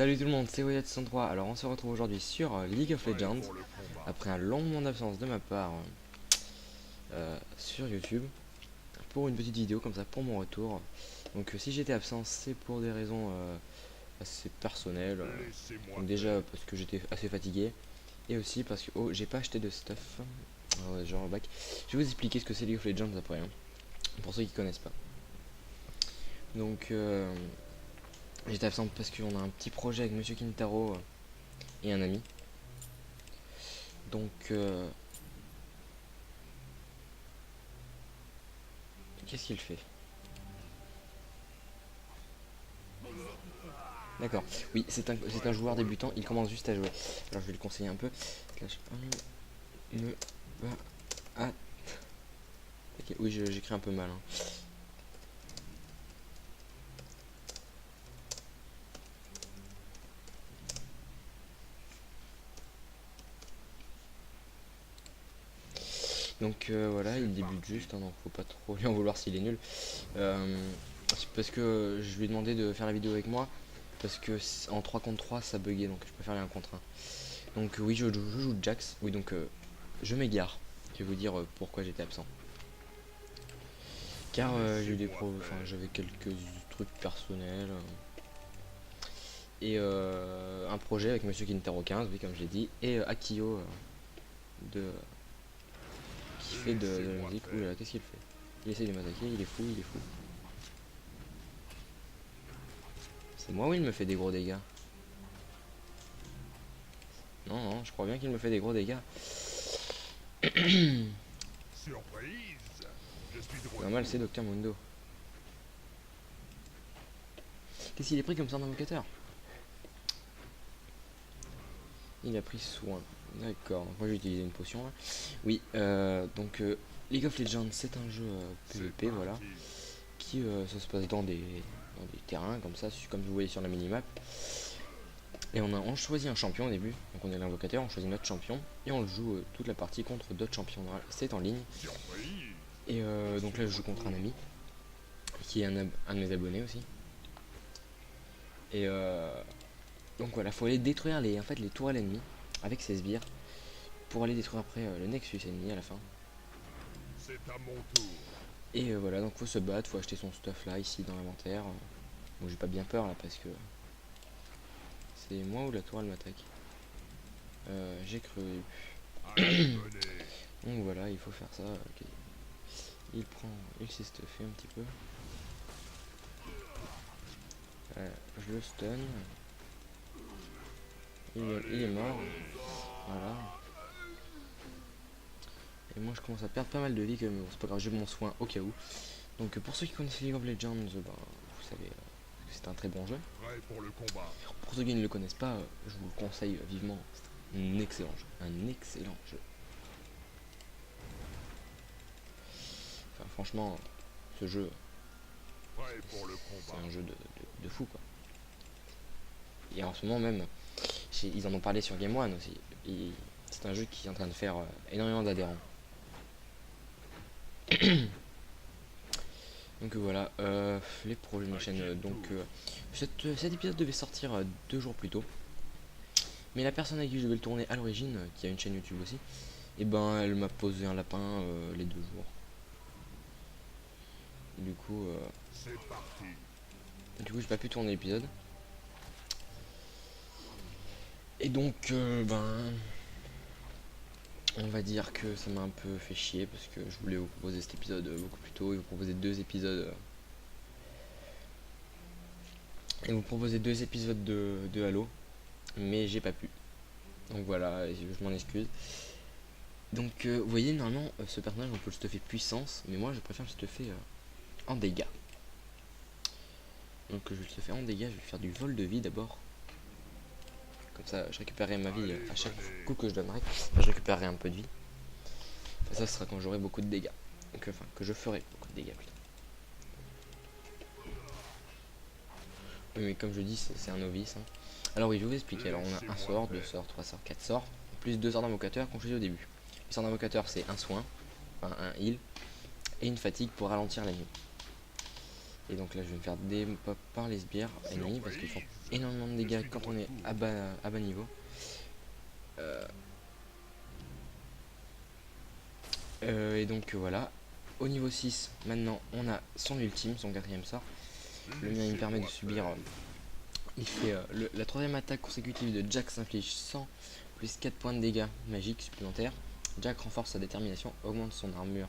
Salut tout le monde, c'est Wyatt63. Alors on se retrouve aujourd'hui sur League of Legends après un long moment d'absence de ma part sur YouTube pour une petite vidéo comme ça pour mon retour. Donc si j'étais absent, c'est pour des raisons assez personnelles. Donc déjà parce que j'étais assez fatigué et aussi parce que j'ai pas acheté de stuff. Genre back. Je vais vous expliquer ce que c'est League of Legends après, hein, pour ceux qui connaissent pas. Donc j'étais absent parce qu'on a un petit projet avec Monsieur Kintaro et un ami. Donc qu'est-ce qu'il fait? D'accord. Oui, c'est un joueur débutant, il commence juste à jouer. Alors je vais le conseiller un peu. Slash 1 ne va à... Ok, oui, j'écris un peu mal, hein. Donc voilà, il débute juste, hein, donc faut pas trop lui en vouloir s'il est nul. C'est parce que je lui ai demandé de faire la vidéo avec moi, parce que en 3 contre 3 ça buguait, donc je préfère aller 1 contre 1. Donc oui, je joue Jax, oui, donc je m'égare. Je vais vous dire pourquoi j'étais absent. Car j'ai eu des enfin j'avais quelques trucs personnels. Et un projet avec Monsieur Kintaro 15, oui, comme je l'ai dit, et Akio de qui fait de la musique. Ouh là là, qu'est-ce qu'il fait? Il essaie de m'attaquer, il est fou, il est fou. C'est moi ou il me fait des gros dégâts? Non, non, je crois bien qu'il me fait des gros dégâts. Normal, c'est Docteur Mundo. Qu'est-ce qu'il est pris comme ça d'invocateur? Il a pris soin. D'accord, donc moi j'ai utilisé une potion là. Oui, donc League of Legends c'est un jeu PvP, voilà, qui ça se passe dans des terrains comme ça, comme vous voyez sur la minimap. Et on choisit un champion au début, donc on est l'invocateur, on choisit notre champion et on le joue toute la partie contre d'autres champions. C'est en ligne. Et donc là je joue contre un ami qui est un de mes abonnés aussi. Et donc voilà, faut aller détruire en fait, les tourelles ennemies avec ses sbires pour aller détruire après le Nexus ennemi à la fin. Et voilà, donc faut se battre, faut acheter son stuff là, ici dans l'inventaire. Bon, j'ai pas bien peur là parce que c'est moi ou la tourelle m'attaque. J'ai cru. Donc voilà, il faut faire ça. Okay. Il s'est stuffé un petit peu. Je le stun. Il est mort. Voilà. Et moi je commence à perdre pas mal de vie, mais bon, c'est pas grave, j'ai mon soin au cas où. Donc pour ceux qui connaissent League of Legends, vous savez que c'est un très bon jeu. Pour ceux qui ne le connaissent pas, je vous le conseille vivement. C'est un excellent jeu. Un excellent jeu. Enfin franchement, ce jeu, c'est un jeu de fou quoi. Et en ce moment même, ils en ont parlé sur Game One aussi. C'est un jeu qui est en train de faire énormément d'adhérents. Donc voilà, les projets de ma chaîne. Donc cet épisode devait sortir 2 jours plus tôt. Mais la personne avec qui je devais le tourner à l'origine, qui a une chaîne YouTube aussi, et ben elle m'a posé un lapin les 2 jours. Du coup, j'ai pas pu tourner l'épisode. Et donc ben on va dire que ça m'a un peu fait chier parce que je voulais vous proposer cet épisode beaucoup plus tôt et vous proposer 2 épisodes. Et vous proposer 2 épisodes de Halo, mais j'ai pas pu. Donc voilà, je m'en excuse. Donc vous voyez, normalement ce personnage on peut le stuffer puissance, mais moi je préfère le stuffer en dégâts. Donc je vais le stuffer en dégâts, je vais faire du vol de vie d'abord. Comme ça je récupérerai ma vie à chaque coup que je donnerai. Enfin, je récupérerai un peu de vie. Et ça sera quand j'aurai beaucoup de dégâts. Donc enfin que je ferai beaucoup de dégâts plutôt. Oui, mais comme je dis, c'est un novice, hein. Alors oui, je vais vous expliquer. Alors on a un sort, 2 sorts, 3 sorts, 4 sorts, plus 2 sorts d'invocateur qu'on choisit au début. Les sorts d'invocateur c'est un soin, enfin un heal, et une fatigue pour ralentir l'ennemi. Et donc là je vais me faire des pop par les sbires ennemis parce qu'ils font énormément de dégâts quand on est à bas niveau. Et donc voilà. Au niveau 6, maintenant on a son ultime, son quatrième sort. Le mien il me permet de subir. Il fait la troisième attaque consécutive de Jack s'inflige 100 plus 4 points de dégâts magiques supplémentaires. Jack renforce sa détermination, augmente son armure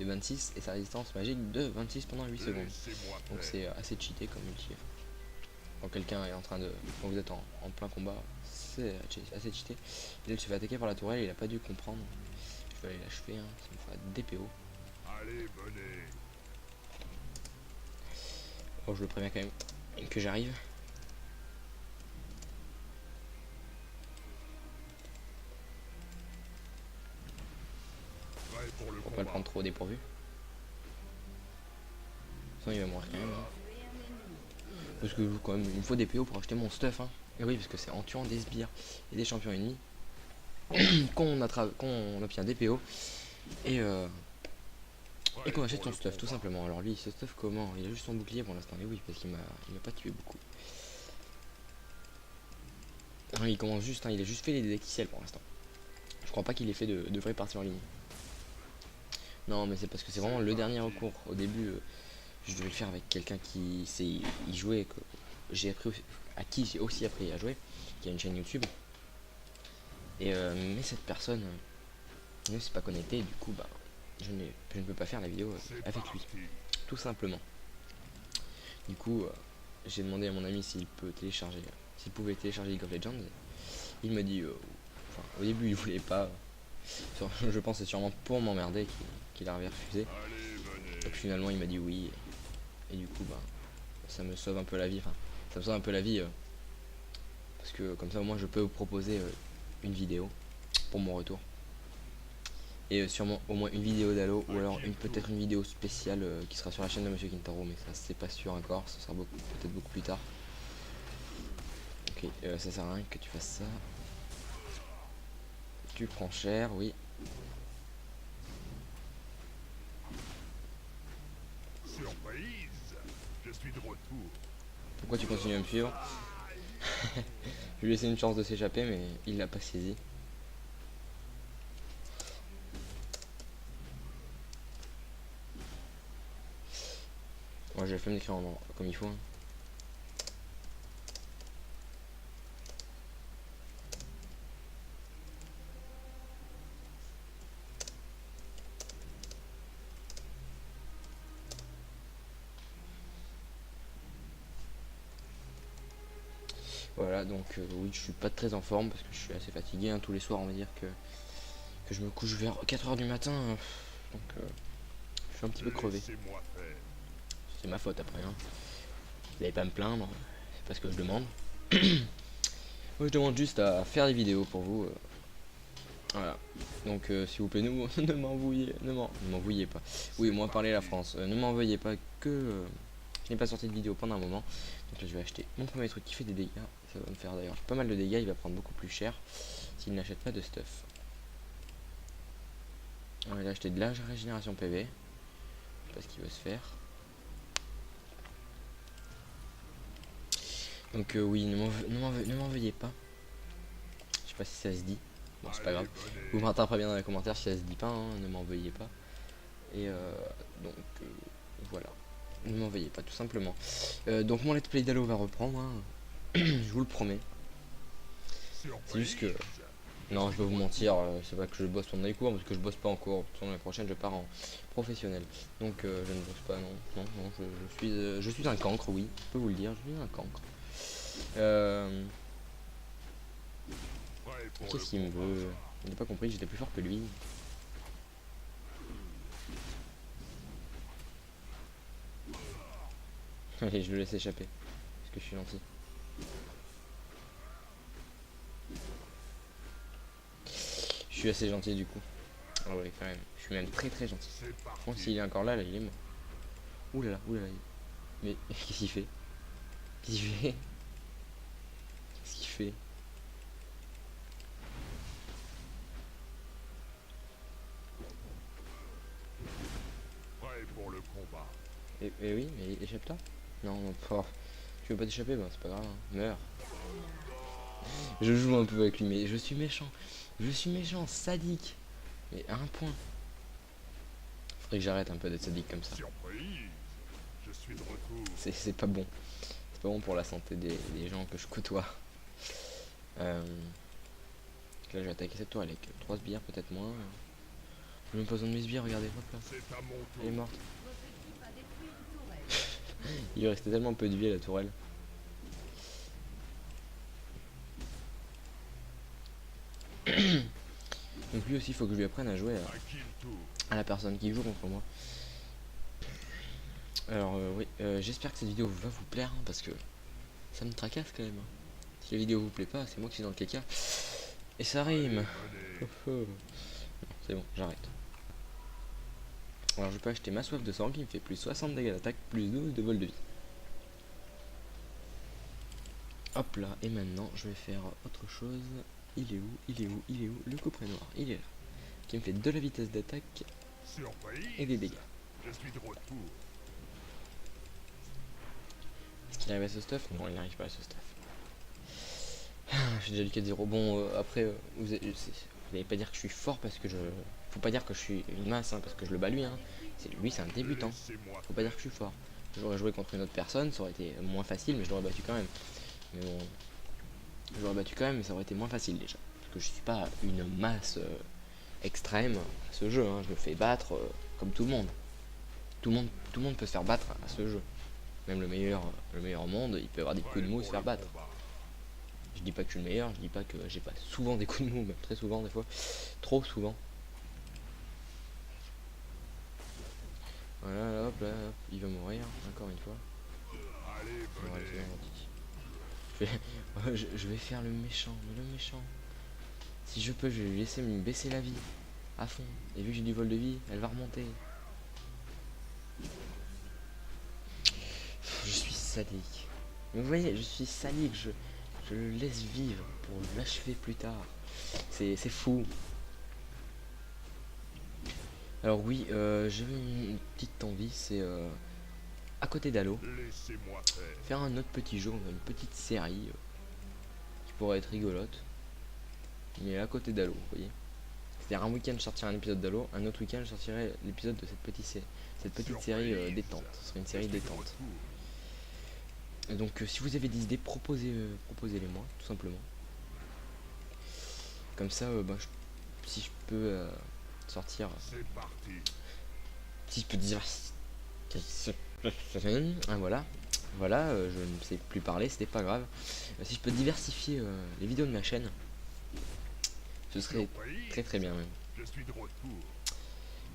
de 26 et sa résistance magique de 26 pendant 8 secondes. Donc c'est assez cheaté comme ulti. Quand quelqu'un est en train de... Quand vous êtes en plein combat, c'est assez cheaté. Et il se fait attaquer par la tourelle, il a pas dû comprendre. Je vais aller l'achever, hein, ça me fera DPO. Bon, je le préviens quand même que j'arrive. Pour pas le prendre trop au dépourvu. Sinon il va mourir quand même. Hein. Parce que quand même, il me faut des PO pour acheter mon stuff. Hein. Et oui, parce que c'est en tuant des sbires et des champions ennemis qu'on obtient des PO et qu'on achète son stuff tout simplement. Alors lui, ce stuff comment? Il a juste son bouclier pour l'instant. Et oui, parce qu'il m'a pas tué beaucoup. Il commence juste, hein, il a juste fait les dégâts XL pour l'instant. Je crois pas qu'il ait fait de vraies parties en ligne. Non, mais c'est parce que c'est vraiment le dernier recours. Au début, je devais le faire avec quelqu'un qui sait y jouer, que j'ai appris à qui j'ai aussi appris à jouer, qui a une chaîne YouTube. Et mais cette personne ne s'est pas connectée, du coup, bah, je ne peux pas faire la vidéo avec lui, tout simplement. Du coup, j'ai demandé à mon ami s'il pouvait télécharger League of Legends. Il m'a dit, enfin, au début, il voulait pas. Je pense que c'est sûrement pour m'emmerder qu'il avait refusé. Donc finalement, il m'a dit oui. Et du coup, bah, ça me sauve un peu la vie. Enfin, ça me sauve un peu la vie parce que comme ça, au moins, je peux vous proposer une vidéo pour mon retour. Et sûrement au moins une vidéo d'Halo ou alors peut-être une vidéo spéciale qui sera sur la chaîne de Monsieur Kintaro, mais ça c'est pas sûr encore, ce sera peut-être beaucoup plus tard. Ok, ça sert à rien que tu fasses ça. Tu prends cher, oui. Surprise, je suis de retour. Pourquoi tu continues à me suivre? Je lui ai laissé une chance de s'échapper, mais il l'a pas saisi. Moi j'ai la flemme d'écrire comme il faut. Hein. Voilà, donc oui, je suis pas très en forme parce que je suis assez fatigué. Hein. Tous les soirs, on va dire que je me couche vers 4 h du matin. Donc je suis un petit peu crevé. C'est ma faute après. Hein. Vous n'allez pas me plaindre, c'est pas ce que je demande. Moi je demande juste à faire des vidéos pour vous. Voilà. Donc s'il vous plaît, ne m'envoyez pas. Oui, moi parler la France. Ne m'envoyez pas que je n'ai pas sorti de vidéo pendant un moment. Donc là je vais acheter mon premier truc qui fait des dégâts. Ça va me faire d'ailleurs pas mal de dégâts, il va prendre beaucoup plus cher s'il n'achète pas de stuff. On va acheter de la régénération PV. Je sais pas ce qu'il veut se faire. Donc oui, ne m'en veuillez pas. Je sais pas si ça se dit. Bon, c'est pas grave. Vous m'interprétez bien dans les commentaires si ça se dit pas, hein, ne m'en veuillez pas. Et donc voilà. Ne m'en veuillez pas, tout simplement. Donc mon let's play d'Halo va reprendre, hein. Je vous le promets. C'est juste que... Non, je vais vous mentir, c'est pas que je bosse pendant les cours, parce que je bosse pas en cours. L'année prochaine, je pars en professionnel. Donc je ne bosse pas, non, je suis un cancre, oui, je peux vous le dire, je suis un cancre. Qu'est-ce qu'il me veut? Il n'a pas compris que j'étais plus fort que lui. Allez, je le laisse échapper, parce que je suis gentil. Je suis assez gentil du coup. Ah ouais, quand même. Je suis même très très gentil. Bon, s'il est encore là, il est mort. Ouh là là, ouh là là. Mais qu'est-ce qu'il fait? Qu'est-ce qu'il fait? Qu'est-ce qu'il fait? Prêt pour le combat. Et oui, mais échappe-toi. Non, non, pas. Tu veux pas t'échapper, bah c'est pas grave, hein. Meurs. Je joue un peu avec lui, mais je suis méchant. Je suis méchant, sadique. Mais à un point. Faudrait que j'arrête un peu d'être sadique comme ça. Surprise. Je suis de retour. C'est pas bon. C'est pas bon pour la santé des gens que je côtoie. Là, je vais attaquer cette tour avec 3 sbires, peut-être moins. J'ai même pas besoin de mes sbires, regardez, hop là. C'est à mon tour. Elle est morte. Il lui restait tellement peu de vie à la tourelle. Donc lui aussi, il faut que je lui apprenne à jouer À qui le tour? à la personne qui joue contre moi. Alors oui, j'espère que cette vidéo va vous plaire, hein, parce que ça me tracasse quand même, hein. Si la vidéo vous plaît pas, c'est moi qui suis dans le caca. Et ça rime. Allez. Non, c'est bon, j'arrête. Alors je peux acheter ma soif de sang qui me fait plus 60 dégâts d'attaque, plus 12 de vol de vie. Hop là, et maintenant je vais faire autre chose. Il est où? Il est où? Il est où? Le couperet noir, il est là. Qui me fait de la vitesse d'attaque Surprise. et des dégâts. Je suis de retour. Est-ce qu'il arrive à ce stuff? Non, il n'arrive pas à ce stuff. J'ai déjà lu 4-0. Bon, après, vous n'allez pas dire que je suis fort parce que je... Faut pas dire que je suis une masse, hein, parce que je le bats lui, hein. Lui, c'est un débutant. Laissez-moi Faut pas dire que je suis fort. J'aurais joué contre une autre personne, ça aurait été moins facile, mais je l'aurais battu quand même. Mais bon, je l'aurais battu quand même, mais ça aurait été moins facile déjà. Parce que je suis pas une masse extrême à ce jeu, hein. Je me fais battre comme tout le monde. Tout le monde peut se faire battre à ce jeu. Même le meilleur au monde, il peut avoir des coups de mou et se faire battre. Je dis pas que je suis le meilleur, je dis pas que j'ai pas souvent des coups de mou, même très souvent des fois. Trop souvent. Voilà, là, hop, là, hop, il va mourir, encore une fois. Allez, Bon, allez, venez. c'est bon, je vais faire le méchant, mais le méchant. Si je peux, je vais lui laisser me baisser la vie à fond. Et vu que j'ai du vol de vie, elle va remonter. Je suis sadique. Mais vous voyez, je suis sadique, je le laisse vivre pour l'achever plus tard. C'est fou. Alors oui, j'avais une petite envie, c'est à côté d'Halo, Laissez-moi faire. faire un autre petit jeu, une petite série qui pourrait être rigolote, mais à côté d'Halo, vous voyez. C'est-à-dire un week-end je sortirai un épisode d'Halo, un autre week-end je sortirai l'épisode de cette petite série détente. Ce serait une série détente. Et donc si vous avez des idées, proposez-les moi, tout simplement. Comme ça, si je peux sortir, C'est parti. si je peux dire, voilà, voilà, je ne sais plus parler, c'était pas grave. Si je peux diversifier les vidéos de ma chaîne, ce serait Surprise. très très bien même. Je suis de retour.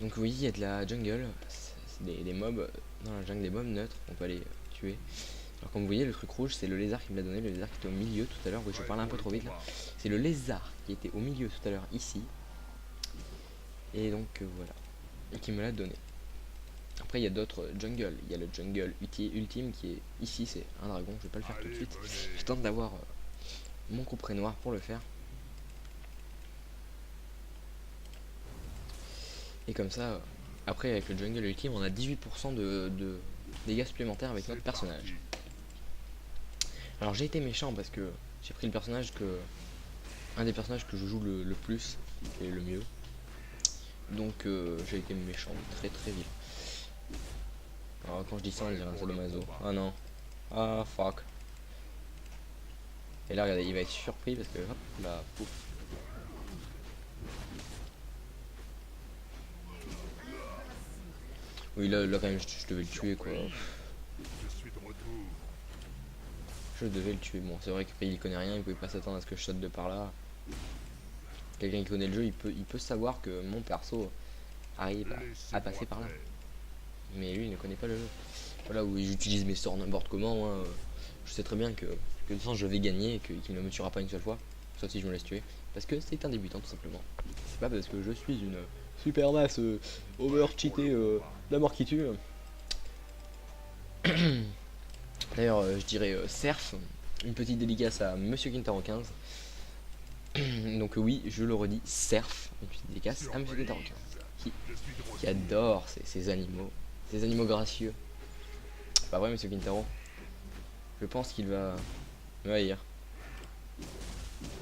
Donc oui, il y a de la jungle, c'est des mobs, dans la jungle des mobs neutres, on peut aller tuer. Alors comme vous voyez, le truc rouge, c'est le lézard qui me l'a donné, le lézard qui était au milieu tout à l'heure. Oui, je parlais un peu trop vite là. C'est le lézard qui était au milieu tout à l'heure ici. Et donc voilà, et qui me l'a donné. Après il y a d'autres jungles, il y a le jungle ultime qui est ici, c'est un dragon, je vais pas le faire tout de suite. Je tente d'avoir mon couperet noir pour le faire. Et comme ça, après avec le jungle ultime, on a 18% de dégâts supplémentaires avec notre personnage. Alors j'ai été méchant parce que j'ai pris le personnage que... un des personnages que je joue le plus et le mieux. Donc j'ai été méchant très très vite. Alors quand je dis ça, on dirait un sadomaso. Ah non. Ah fuck. Et là regardez, il va être surpris parce que hop là, pouf. Oui là quand même je devais le tuer quoi. Je suis de retour. Je devais le tuer. Bon c'est vrai qu'il connaît rien, il pouvait pas s'attendre à ce que je saute de par là. Quelqu'un qui connaît le jeu, il peut savoir que mon perso arrive à passer par là. Mais lui il ne connaît pas le jeu. Voilà où j'utilise mes sorts n'importe comment, hein. Je sais très bien que de toute façon je vais gagner et qu'il ne me tuera pas une seule fois, sauf si je me laisse tuer, parce que c'est un débutant tout simplement. C'est pas parce que je suis une super masse over cheatée la mort qui tue. D'ailleurs je dirais Surf, une petite dédicace à Monsieur Kintaro 15. Donc oui, je le redis, Surf, une petite dédicace à Monsieur Kintaro 15 qui adore ces animaux gracieux. pas vrai, monsieur Quintaro? Je pense qu'il va me haïr.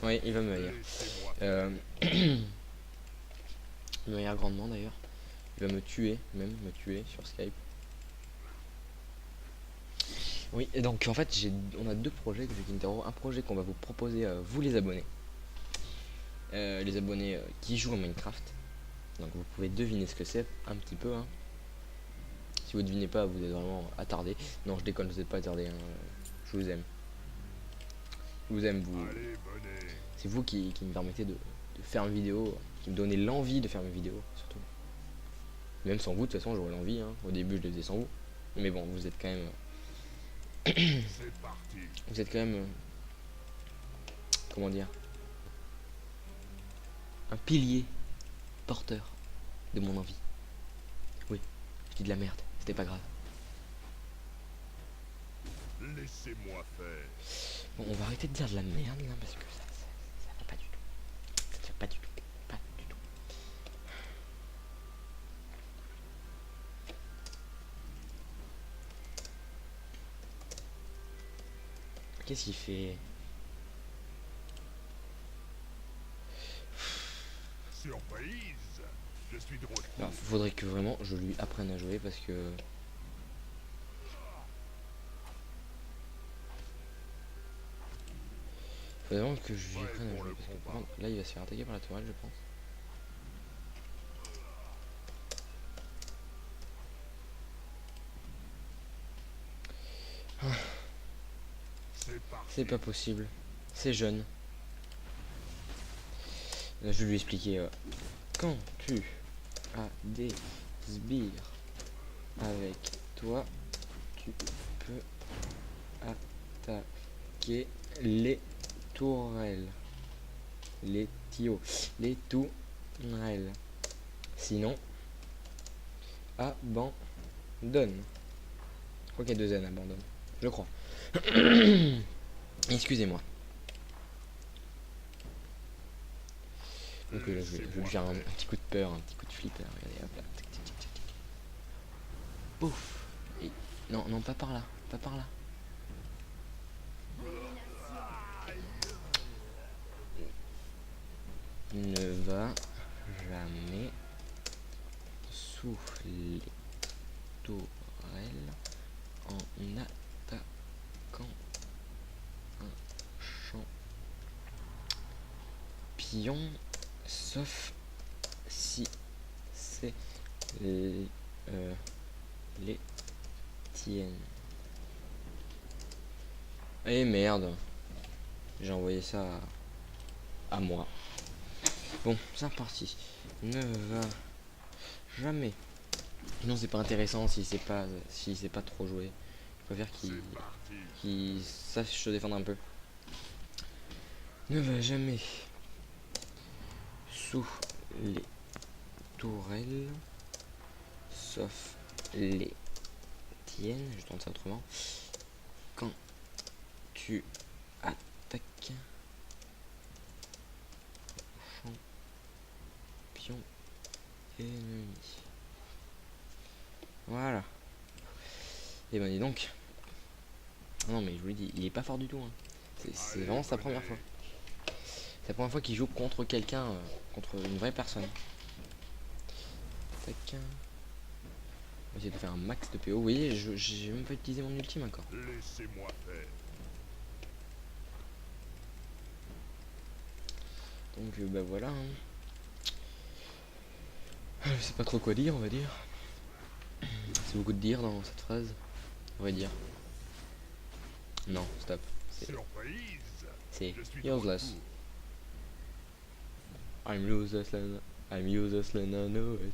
Oui, il va me haïr. Laissez-moi Il me haïr grandement d'ailleurs. Il va me tuer, même me tuer sur Skype. Oui, et donc en fait, on a deux projets avec Quintero. Un projet qu'on va vous proposer à vous les abonnés. Les abonnés qui jouent à Minecraft. Donc vous pouvez deviner ce que c'est un petit peu. Hein. Si vous devinez pas, vous êtes vraiment attardé. Non, je déconne, vous n'êtes pas attardé. Hein. Je vous aime. Je vous aime, vous. Allez, venez. C'est vous qui me permettez de faire une vidéo, qui me donnez l'envie de faire mes vidéos, surtout. Même sans vous, de toute façon, j'aurais l'envie. Hein. Au début, je les faisais sans vous. Mais bon, vous êtes quand même. C'est parti. Vous êtes quand même. Comment dire? Un pilier porteur de mon envie. Oui, je dis de la merde, c'était pas grave. Laissez-moi faire. Bon, on va arrêter de dire de la merde là parce que ça va pas du tout. Ça va pas du tout. Pas du tout. Qu'est-ce qu'il fait? Surprise. Je suis de retour. Alors, faudrait que vraiment je lui apprenne à jouer parce que. Faudrait vraiment que je lui apprenne à jouer parce que par contre, là il va se faire attaquer par la tourelle, je pense. C'est parti. C'est pas possible. C'est jeune. Là, je vais lui expliquer. Quand tu as des sbires avec toi, tu peux attaquer les tourelles. Les tios. Les tourelles. Sinon, abandonne. Je crois qu'il y a deux N, abandonne. Je crois. Excusez-moi. Donc là, je vais lui faire un petit coup de peur, un petit coup de flipper. Regardez, hop là. Tic, tic, tic, tic, tic. Pouf. Et... Non, non, pas par là. Pas par là. Ne va jamais sous les tourelles en attaquant un champion, sauf si c'est les tiennes. Eh merde, j'ai envoyé ça à moi. Bon, c'est reparti. Ne va jamais. Non, c'est pas intéressant si c'est pas trop joué. Je préfère C'est parti. qu'il sache se défendre un peu. Ne va jamais sous les tourelles, sauf les tiennes. Je tente ça autrement. Quand tu attaques champion ennemi. Voilà. Et ben dis donc. Ah non mais je vous l'ai dit, il est pas fort du tout. Hein. C'est vraiment sa première fois. C'est la première fois qu'il joue contre quelqu'un, contre une vraie personne. Tac. On va essayer de faire un max de PO. Vous voyez, j'ai même pas utilisé mon ultime encore. Laissez-moi faire. Donc bah voilà. Hein. Je sais pas trop quoi dire, on va dire. C'est beaucoup de dire dans cette phrase. On va dire. Non, stop. Surprise. C'est Je suis de useless. retour. I'm useless, I'm useless, I know it.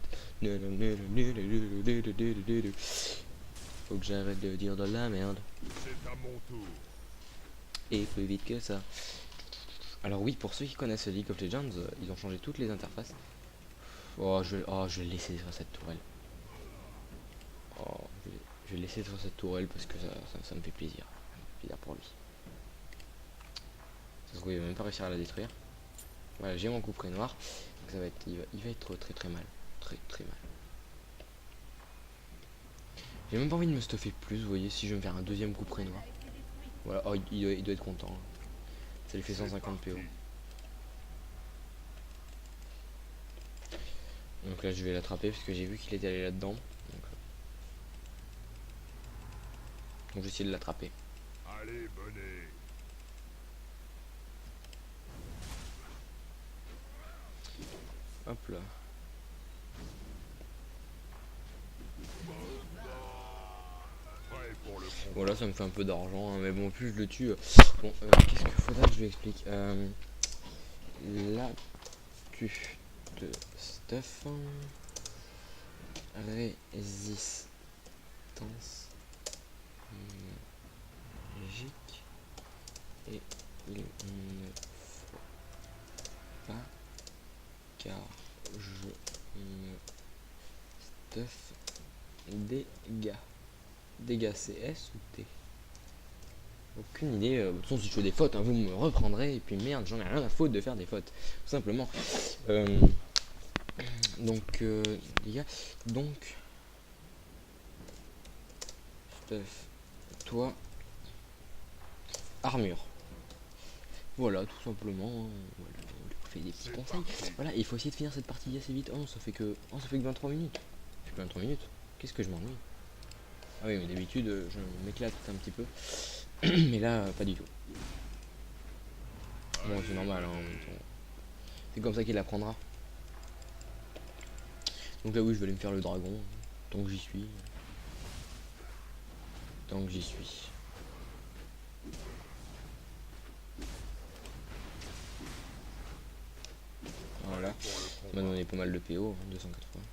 Faut que j'arrête de dire de la merde. C'est à mon tour. Et plus vite que ça. Alors oui, pour ceux qui connaissent League of Legends, ils ont changé toutes les interfaces. Oh, je vais laisser sur cette tourelle. Oh, je vais laisser sur cette tourelle parce que ça me fait plaisir. Ça me fait plaisir pour lui. Ça se trouve, il va même pas réussir à la détruire. Voilà, j'ai mon couperet noir. Donc ça va être, il va être très très mal. Très très mal. J'ai même pas envie de me stuffer plus, vous voyez, si je vais me faire un deuxième coup près noir. Voilà, oh, il doit être content. Ça lui fait 150 PO. Donc là je vais l'attraper parce que j'ai vu qu'il était allé là-dedans. Donc je vais essayer de l'attraper. Allez, venez. Hop là. Prêt pour le combat. Voilà, ça me fait un peu d'argent, hein, mais bon, plus je le tue. Bon, qu'est-ce qu'il faudrait que je lui explique là, tu te stuff. Résistance magique. Et il ne faut pas car je me stuff dégâts. Dégâts c'est S ou T? Aucune idée. De toute façon, si je fais des fautes, hein, vous me reprendrez. Et puis merde, j'en ai rien à foutre de faire des fautes. Tout simplement. Donc, les gars, donc, stuff, toi, armure. Voilà, tout simplement. Hein. Voilà, on lui fait des petits conseils. Voilà, il faut essayer de finir cette partie assez vite. Oh, ça fait que 23 minutes. Ça fait 23 minutes. Qu'est-ce que je m'ennuie? Ah oui, mais d'habitude, je m'éclate un petit peu. Mais là, pas du tout. Bon, c'est normal. Hein, c'est comme ça qu'il apprendra. Donc là, oui, je vais aller me faire le dragon. Tant que j'y suis. Tant que j'y suis. Voilà. Ça m'a donné pas mal de PO, hein, 280.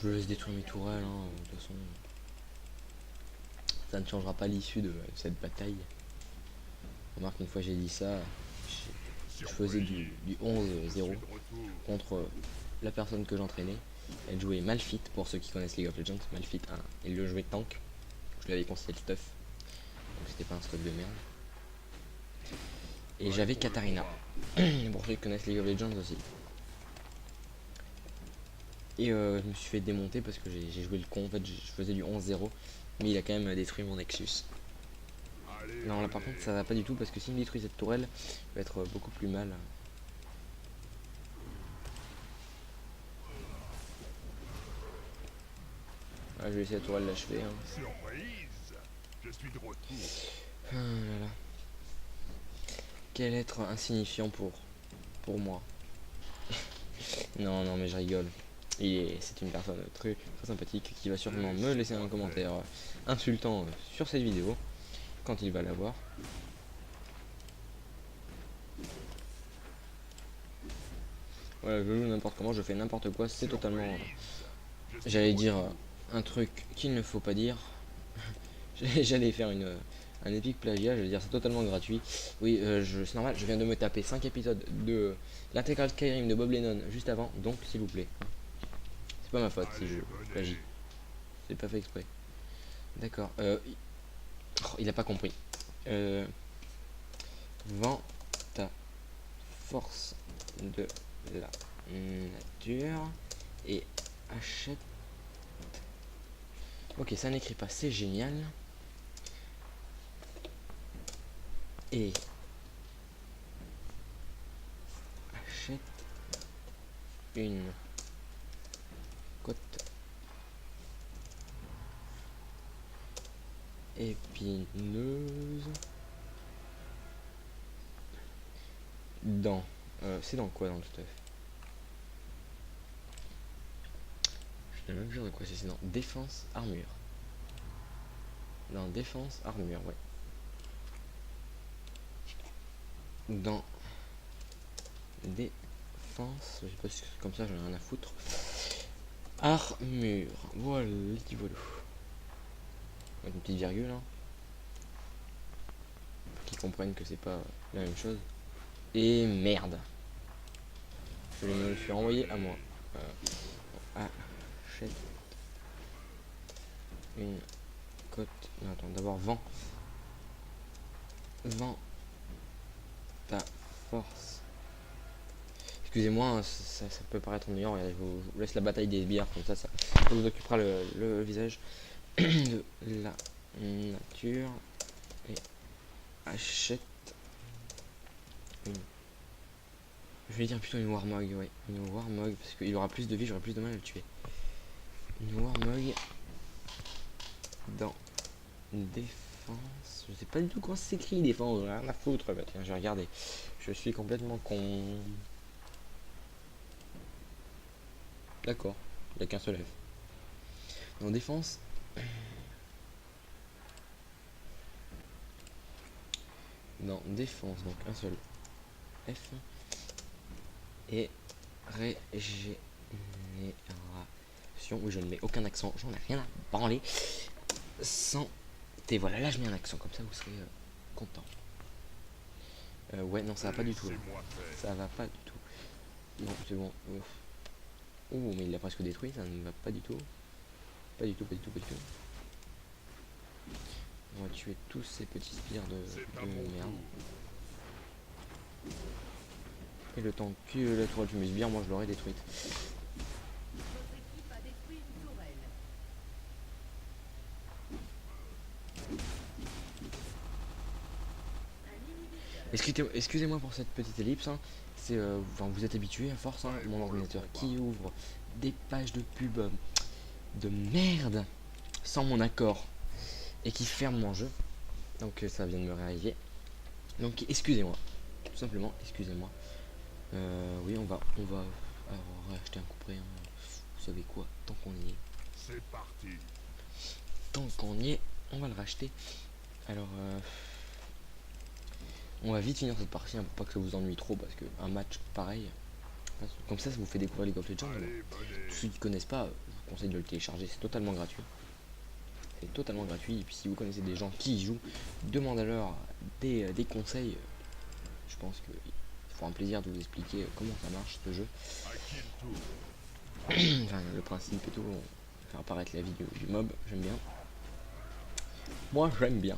Je laisse détruire mes tourelles, hein, de toute façon. Ça ne changera pas l'issue de cette bataille. Remarque, une fois j'ai dit ça, je faisais du 11-0 contre la personne que j'entraînais. Elle jouait Malphite, pour ceux qui connaissent League of Legends. Malphite 1, elle le jouait tank. Je lui avais conseillé le stuff. Donc c'était pas un stuff de merde. Et j'avais Katarina. Pour ceux qui connaissent League of Legends aussi. Et je me suis fait démonter parce que j'ai joué le con. En fait, je faisais du 11-0. Mais il a quand même détruit mon Nexus. Non, là par contre, ça va pas du tout parce que s'il me détruit cette tourelle, il va être beaucoup plus mal. Voilà, je vais laisser la tourelle l'achever. Hein. Surprise. Je suis de retour. Ah, là, là. Quel être insignifiant pour moi. Non, non, mais je rigole. C'est une personne très, très sympathique qui va sûrement me laisser un commentaire insultant sur cette vidéo quand il va la voir. Voilà, je joue n'importe comment, je fais n'importe quoi, c'est totalement... J'allais dire un truc qu'il ne faut pas dire. J'allais faire un épique plagiat, je veux dire c'est totalement gratuit. Oui, c'est normal, je viens de me taper 5 épisodes de l'intégrale Skyrim de Bob Lennon juste avant, donc s'il vous plaît. C'est pas ma faute si je plagie. C'est pas fait exprès. D'accord. Il a pas compris. Vends ta force de la nature et achète. Ok, ça n'écrit pas, c'est génial. Et achète une côte épineuse dans... c'est dans quoi dans le stuff? Je sais même plus de quoi c'est dans défense armure. Dans défense armure, ouais. Dans défense, je sais pas si c'est comme ça, j'en ai rien à foutre. Armure, voilà, voilà. Avec une petite virgule, hein. Pour qu'ils comprennent que c'est pas la même chose. Et merde. Je me le suis renvoyé à moi. Achète une cote. Non, attends, d'abord vends. Vends ta force. excusez-moi, hein, ça peut paraître ennuyant. Je vous laisse la bataille des bières, comme ça vous occupera le visage de la nature. Et achète une. Je vais dire plutôt une Warmog, ouais. Une Warmog, parce qu'il aura plus de vie, j'aurai plus de mal à le tuer. Une Warmog dans défense. Je sais pas du tout comment ça s'écrit défense, rien à foutre. Bah, tiens, je vais regarder. Je suis complètement con. D'accord, il n'y a qu'un seul F. En défense. Dans défense, donc un seul F. Et régénération. Oui, je ne mets aucun accent, j'en ai rien à branler. Santé, voilà, là je mets un accent, comme ça vous serez content. Ouais, non, ça va pas du tout. Là. Ça va pas du tout. Non, c'est bon. Ouh, mais il l'a presque détruit, ça ne va pas du tout. Pas du tout, pas du tout, pas du tout. On va tuer tous ces petits spires de merde. Et le temps que la tour du musbire, moi je l'aurais détruite. Excusez-moi pour cette petite ellipse. Hein. C'est, enfin, vous êtes habitué à force. Hein, mon ordinateur qui ouvre des pages de pub de merde sans mon accord et qui ferme mon jeu. Donc ça vient de me réarriver. Donc excusez-moi. Tout simplement, excusez-moi. Oui, on va alors, racheter un couperet. Hein. Vous savez quoi? Tant qu'on y est. C'est parti. Tant qu'on y est, on va le racheter. Alors, on va vite finir cette partie hein, pour pas que ça vous ennuie trop parce qu'un match pareil, comme ça vous fait découvrir League of Legends. Tous ceux qui connaissent pas, je vous conseille de le télécharger, c'est totalement gratuit. C'est totalement gratuit. Et puis si vous connaissez des gens qui y jouent, demandez-leur des conseils. Je pense qu'ils feront un plaisir de vous expliquer comment ça marche ce jeu. Enfin, le principe et tout, faire apparaître la vie du mob, j'aime bien. Moi j'aime bien,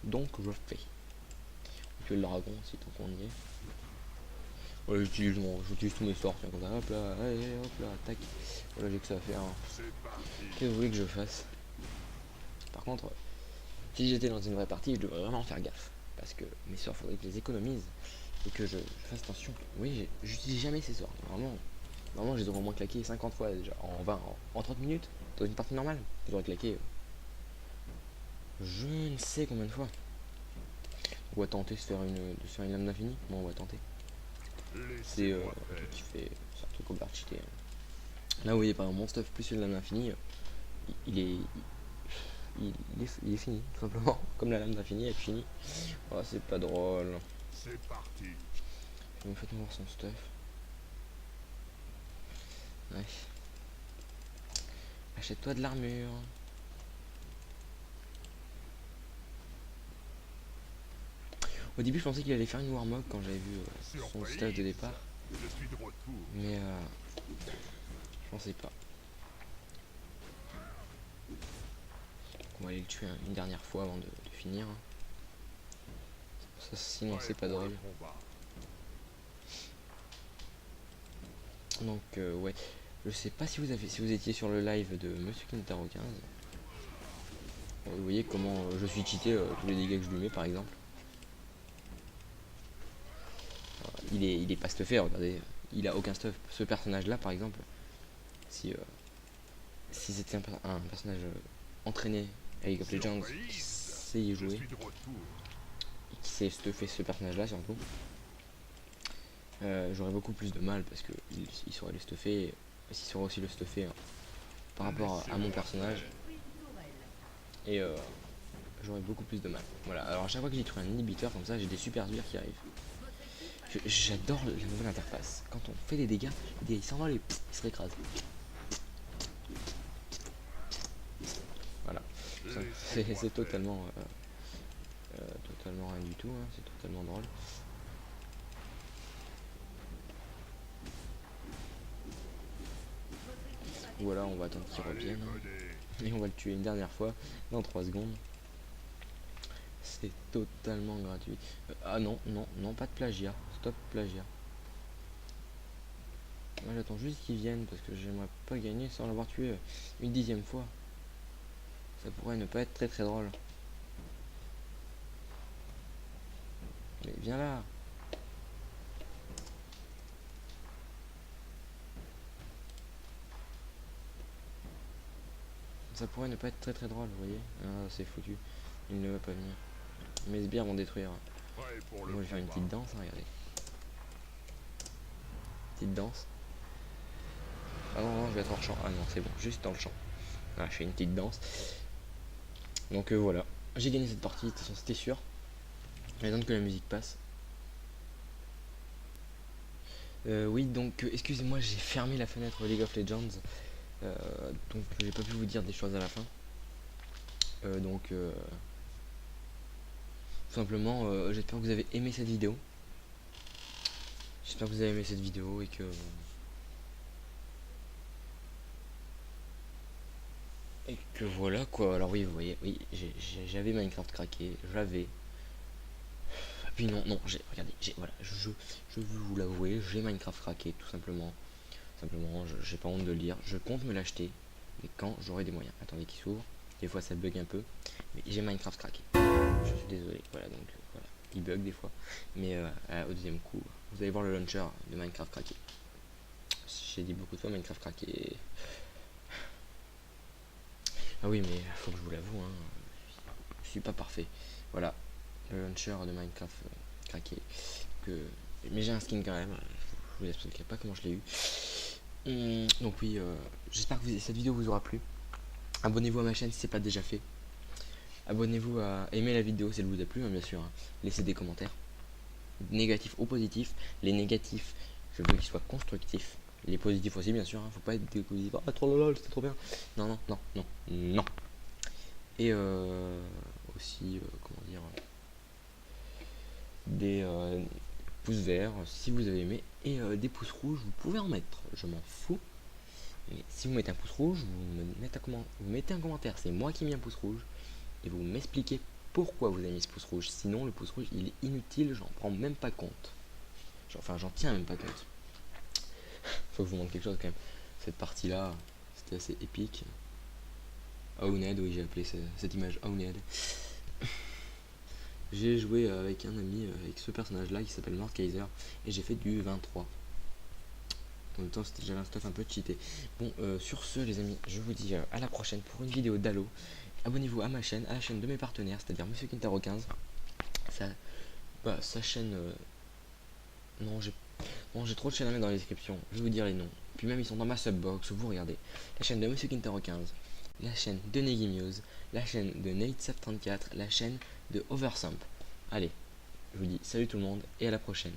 donc je fais. Tuer le dragon si tant qu'on y est. Voilà, j'utilise tous mes sorts, tiens, comme ça, hop là, allez, hop là, tac. Voilà, j'ai que ça à faire. Hein. Qu'est-ce que vous voulez que je fasse? Par contre, si j'étais dans une vraie partie, je devrais vraiment faire gaffe. Parce que mes sorts, faudrait que je les économise et que je fasse attention. Oui, j'utilise jamais ces sorts. Vraiment, je les aurais au moins claqué 50 fois déjà. En 20, en 30 minutes, dans une partie normale, j'aurais claqué je ne sais combien de fois. On va tenter de se faire une lame d'infini. Bon, on va tenter. C'est un truc qui fait. C'est un truc au cheaté. Là, vous voyez, par exemple, mon stuff plus une lame d'infini, il est fini, tout simplement. Comme la lame d'infini est finie. Oh, c'est pas drôle. C'est parti. Faites-moi voir son stuff. Ouais. Achète-toi de l'armure. Au début, je pensais qu'il allait faire une Warmog quand j'avais vu son stuff de départ. Mais je pensais pas. On va aller le tuer une dernière fois avant de finir. Ça, sinon, c'est pas drôle. Donc, ouais. Je sais pas si vous étiez sur le live de Monsieur Kintaro 15. Vous voyez comment je suis cheaté tous les dégâts que je lui mets, par exemple. Il est pas stuffé, regardez. Il a aucun stuff. Ce personnage-là, par exemple, si c'était un personnage entraîné à League of Legends, qui sait y jouer, et qui sait stuffer ce personnage-là surtout, j'aurais beaucoup plus de mal parce que il saurait le stuffer, s'il saurait aussi le stuffer hein, par rapport à mon personnage, et j'aurais beaucoup plus de mal. Voilà, alors à chaque fois que j'ai trouvé un inhibiteur comme ça, j'ai des super sbires qui arrivent. J'adore la nouvelle interface. Quand on fait des dégâts, il s'envole et il se récrase. Voilà. C'est totalement totalement rien du tout, hein. C'est totalement drôle. Voilà, on va attendre qu'il revienne. Et on va le tuer une dernière fois dans 3 secondes. C'est totalement gratuit. Ah non, non, non, pas de plagiat. Stop plagiat. Moi j'attends juste qu'ils viennent parce que j'aimerais pas gagner sans l'avoir tué une 10e fois. Ça pourrait ne pas être très drôle. Mais viens là. Ça pourrait ne pas être très drôle, vous voyez. Ah, c'est foutu. Il ne va pas venir. Mes sbires vont détruire. Prêt pour le Moi je vais faire une combat. petite danse, hein, regardez. Petite danse. Ah non, non, je vais être hors champ. Ah non, c'est bon, juste dans le champ. Ah, je fais une petite danse. Donc voilà. J'ai gagné cette partie, de toute façon c'était sûr. Maintenant que la musique passe. Oui, donc excusez-moi, j'ai fermé la fenêtre League of Legends. Donc j'ai pas pu vous dire des choses à la fin. Tout simplement, j'espère que vous avez aimé cette vidéo. J'espère que vous avez aimé cette vidéo et que voilà quoi. Alors oui, vous voyez, oui, j'avais Minecraft craqué, j'avais. Puis non, non, regardez, voilà, je veux vous l'avouer, j'ai Minecraft craqué, tout simplement. Simplement, j'ai pas honte de le dire. Je compte me l'acheter, mais quand j'aurai des moyens. Attendez qu'il s'ouvre. Des fois ça bug un peu, mais j'ai Minecraft craqué. Je suis désolé. Voilà, donc voilà, il bug des fois, mais au deuxième coup, vous allez voir le launcher de Minecraft craqué. J'ai dit beaucoup de fois Minecraft craqué. Ah oui, mais faut que je vous l'avoue, hein, je suis pas parfait. Voilà, le launcher de Minecraft craqué. Mais j'ai un skin quand même. Je vous expliquerai pas comment je l'ai eu. Donc oui, j'espère que cette vidéo vous aura plu. Abonnez-vous à ma chaîne si c'est pas déjà fait. Abonnez-vous à aimer la vidéo si elle vous a plu, hein, bien sûr. Hein. Laissez des commentaires, négatifs ou positifs. Les négatifs, je veux qu'ils soient constructifs. Les positifs aussi, bien sûr. Hein. Faut pas être des positifs. Ah, trop lol, c'était trop bien. Non, non, non, non, non. Et aussi, comment dire, des pouces verts si vous avez aimé. Et des pouces rouges, vous pouvez en mettre. Je m'en fous. Mais si vous mettez un pouce rouge, vous mettez un commentaire. C'est moi qui ai mis un pouce rouge. Et vous m'expliquez pourquoi vous avez mis ce pouce rouge. Sinon, le pouce rouge, il est inutile. J'en prends même pas compte. Enfin, j'en tiens même pas compte. Faut que je vous montre quelque chose quand même. Cette partie-là, c'était assez épique. Owned, oui, j'ai appelé cette image Owned. J'ai joué avec un ami, avec ce personnage-là qui s'appelle Mordekaiser. Et j'ai fait du 23. En même temps, j'avais un stuff un peu cheaté. Bon, sur ce, les amis, je vous dis à la prochaine pour une vidéo d'Halo. Abonnez-vous à ma chaîne, à la chaîne de mes partenaires, c'est-à-dire Monsieur Kintaro 15. Sa chaîne. Non, j'ai trop de chaînes à mettre dans les descriptions. Je vais vous dire les noms. Puis même, ils sont dans ma subbox. Vous regardez. La chaîne de Monsieur Kintaro 15. La chaîne de Negimuse. La chaîne de NateSap34. La chaîne de Oversump. Allez, je vous dis salut tout le monde et à la prochaine.